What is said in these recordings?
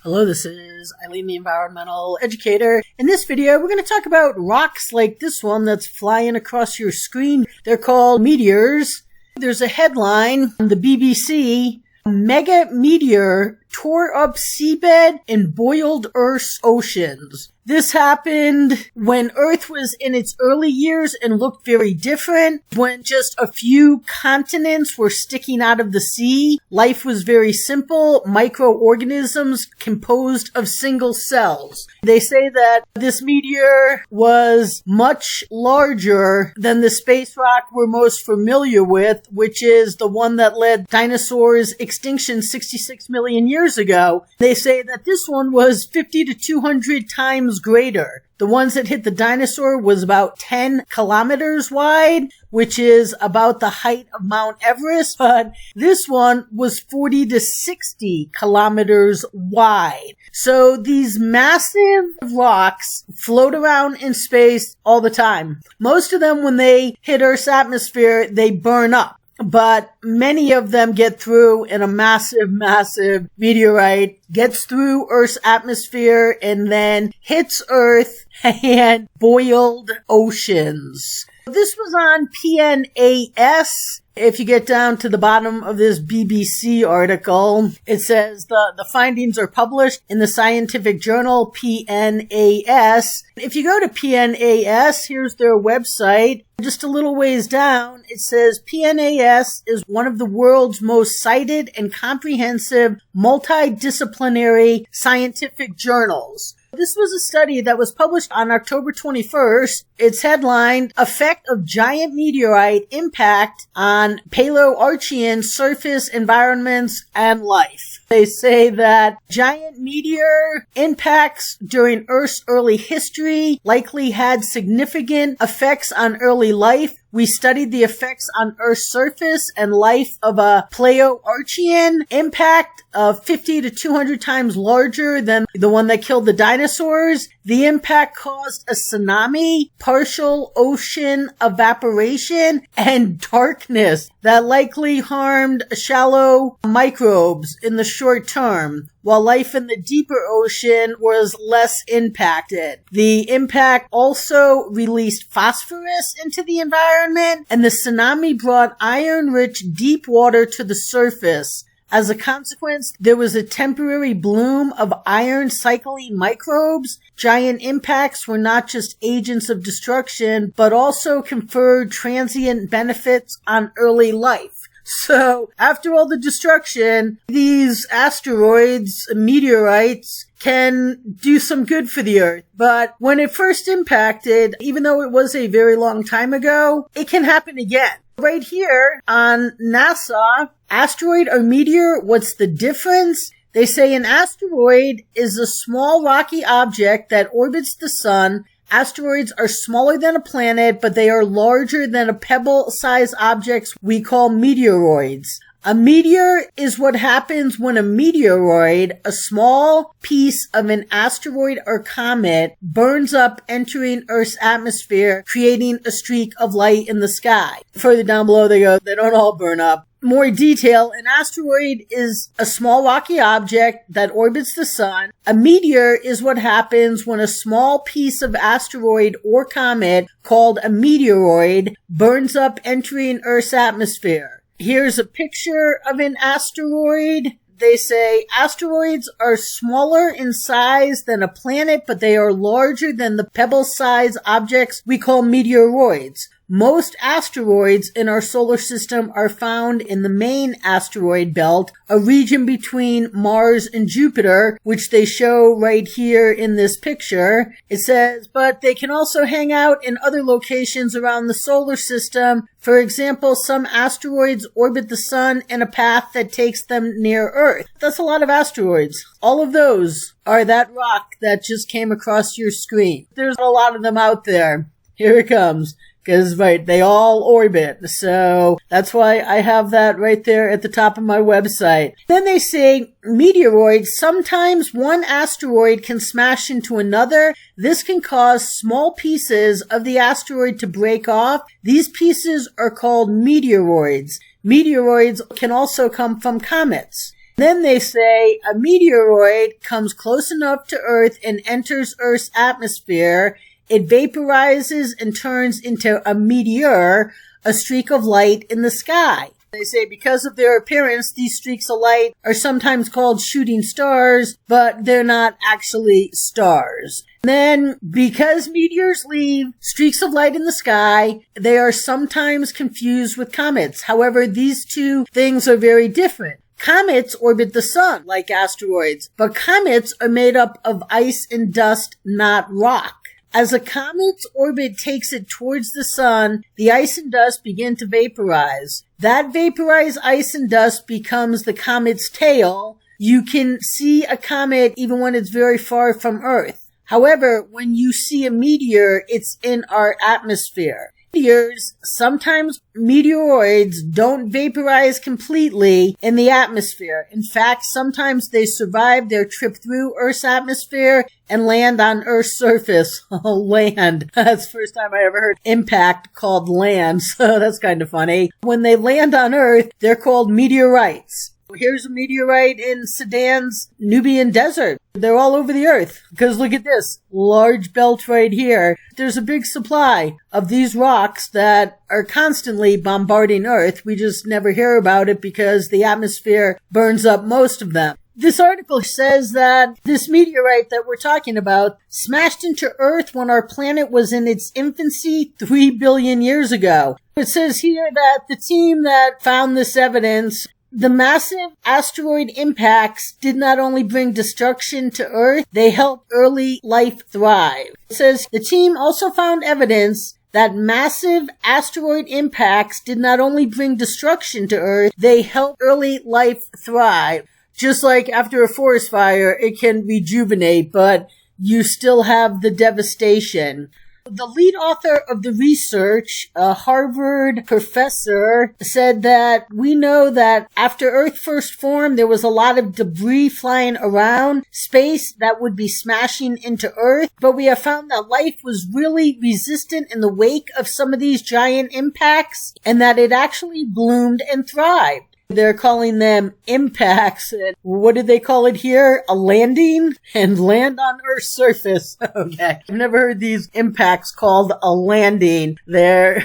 Hello, this is Eileen, the environmental educator. In this video, we're going to talk about rocks like this one that's flying across your screen. They're called meteors. There's a headline on the BBC, "Mega meteor tore up seabed and boiled Earth's oceans." This happened when Earth was in its early years and looked very different, when just a few continents were sticking out of the sea. Life was very simple, microorganisms composed of single cells. They say that this meteor was much larger than the space rock we're most familiar with, which is the one that led dinosaurs' extinction 66 million years ago. They say that this one was 50 to 200 times greater. The ones that hit the dinosaur was about 10 kilometers wide, which is about the height of Mount Everest, but this one was 40 to 60 kilometers wide. So these massive rocks float around in space all the time. Most of them, when they hit Earth's atmosphere, they burn up. But many of them get through, and a massive meteorite gets through Earth's atmosphere and then hits Earth and boiled oceans. This was on PNAS. If you get down to the bottom of this BBC article, it says the findings are published in the scientific journal PNAS. If you go to PNAS, here's their website. Just a little ways down, it says PNAS is one of the world's most cited and comprehensive multidisciplinary scientific journals. This was a study that was published on October 21st. It's headlined, "Effect of Giant Meteorite Impact on Paleoarchean Surface Environments and Life." They say that giant meteor impacts during Earth's early history likely had significant effects on early life. We studied the effects on Earth's surface and life of a Paleoarchean impact of 50 to 200 times larger than the one that killed the dinosaurs. The impact caused a tsunami, partial ocean evaporation, and darkness that likely harmed shallow microbes in the short term, while life in the deeper ocean was less impacted. The impact also released phosphorus into the environment, and the tsunami brought iron-rich deep water to the surface. As a consequence, there was a temporary bloom of iron cycling microbes. Giant impacts were not just agents of destruction, but also conferred transient benefits on early life. So, after all the destruction, these asteroids, meteorites, can do some good for the Earth. But when it first impacted, even though it was a very long time ago, it can happen again. Right here on NASA, asteroid or meteor, what's the difference? They say an asteroid is a small rocky object that orbits the sun. Asteroids are smaller than a planet, but they are larger than a pebble-sized objects we call meteoroids. A meteor is what happens when a meteoroid, a small piece of an asteroid or comet, burns up entering Earth's atmosphere, creating a streak of light in the sky. Further down below they go, they don't all burn up. More detail, an asteroid is a small rocky object that orbits the sun. A meteor is what happens when a small piece of asteroid or comet, called a meteoroid, burns up entering Earth's atmosphere. Here's a picture of an asteroid. They say asteroids are smaller in size than a planet, but they are larger than the pebble-sized objects we call meteoroids. Most asteroids in our solar system are found in the main asteroid belt, a region between Mars and Jupiter, which they show right here in this picture. It says, but they can also hang out in other locations around the solar system. For example, some asteroids orbit the sun in a path that takes them near Earth. That's a lot of asteroids. All of those are that rock that just came across your screen. There's a lot of them out there. Here it comes. Because, right, they all orbit. So that's why I have that right there at the top of my website. Then they say meteoroids, sometimes one asteroid can smash into another. This can cause small pieces of the asteroid to break off. These pieces are called meteoroids. Meteoroids can also come from comets. Then they say a meteoroid comes close enough to Earth and enters Earth's atmosphere. It vaporizes and turns into a meteor, a streak of light in the sky. They say because of their appearance, these streaks of light are sometimes called shooting stars, but they're not actually stars. Then, because meteors leave streaks of light in the sky, they are sometimes confused with comets. However, these two things are very different. Comets orbit the sun like asteroids, but comets are made up of ice and dust, not rock. As a comet's orbit takes it towards the sun, the ice and dust begin to vaporize. That vaporized ice and dust becomes the comet's tail. You can see a comet even when it's very far from Earth. However, when you see a meteor, it's in our atmosphere. Sometimes meteoroids don't vaporize completely in the atmosphere. In fact, sometimes they survive their trip through Earth's atmosphere and land on Earth's surface. Land. That's the first time I ever heard impact called land, so that's kind of funny. When they land on Earth, they're called meteorites. Here's a meteorite in Sudan's Nubian desert. They're all over the earth. Because look at this large belt right here. There's a big supply of these rocks that are constantly bombarding Earth. We just never hear about it because the atmosphere burns up most of them. This article says that this meteorite that we're talking about smashed into Earth when our planet was in its infancy 3 billion years ago. It says here that the team that found this evidence, the massive asteroid impacts did not only bring destruction to Earth, they helped early life thrive. It says the team also found evidence that massive asteroid impacts did not only bring destruction to Earth, they helped early life thrive. Just like after a forest fire, it can rejuvenate, but you still have the devastation. The lead author of the research, a Harvard professor, said that we know that after Earth first formed, there was a lot of debris flying around space that would be smashing into Earth, but we have found that life was really resistant in the wake of some of these giant impacts, and that it actually bloomed and thrived. They're calling them impacts. And what did they call it here? A landing? And land on Earth's surface. Okay. I've never heard these impacts called a landing. They're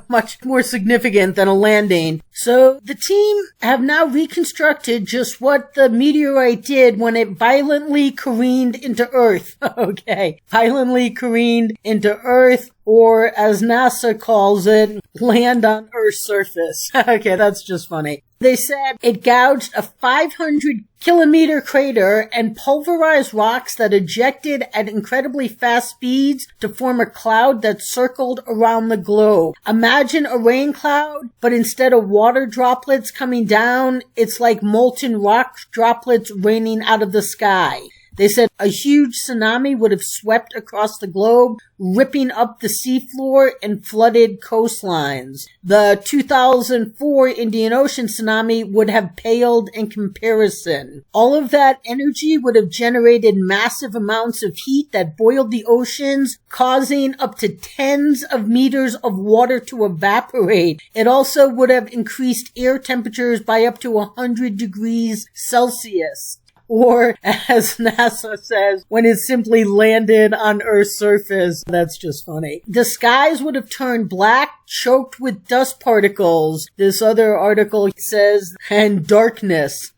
much more significant than a landing. So the team have now reconstructed just what the meteorite did when it violently careened into Earth. Okay. Violently careened into Earth, or as NASA calls it, land on Earth's surface. Okay, that's just funny. They said it gouged a 500-kilometer crater and pulverized rocks that ejected at incredibly fast speeds to form a cloud that circled around the globe. Imagine a rain cloud, but instead of water droplets coming down, it's like molten rock droplets raining out of the sky. They said a huge tsunami would have swept across the globe, ripping up the seafloor and flooded coastlines. The 2004 Indian Ocean tsunami would have paled in comparison. All of that energy would have generated massive amounts of heat that boiled the oceans, causing up to tens of meters of water to evaporate. It also would have increased air temperatures by up to 100 degrees Celsius. Or, as NASA says, when it simply landed on Earth's surface. That's just funny. The skies would have turned black, choked with dust particles. This other article says, and darkness.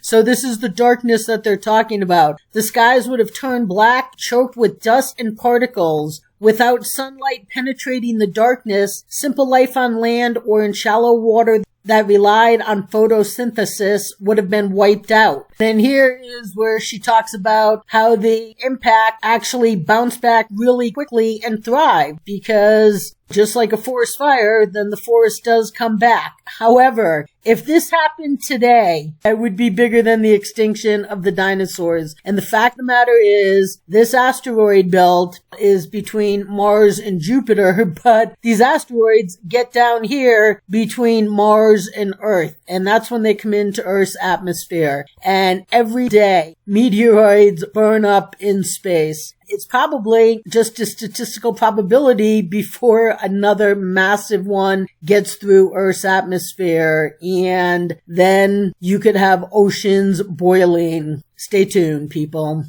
So this is the darkness that they're talking about. The skies would have turned black, choked with dust and particles. Without sunlight penetrating the darkness, simple life on land or in shallow water that relied on photosynthesis would have been wiped out. Then here is where she talks about how the impact actually bounced back really quickly and thrived, because just like a forest fire, then the forest does come back. However, if this happened today, it would be bigger than the extinction of the dinosaurs. And the fact of the matter is, this asteroid belt is between Mars and Jupiter, but these asteroids get down here between Mars and Earth. And that's when they come into Earth's atmosphere. And every day, meteoroids burn up in space. It's probably just a statistical probability before another massive one gets through Earth's atmosphere, and then you could have oceans boiling. Stay tuned, people.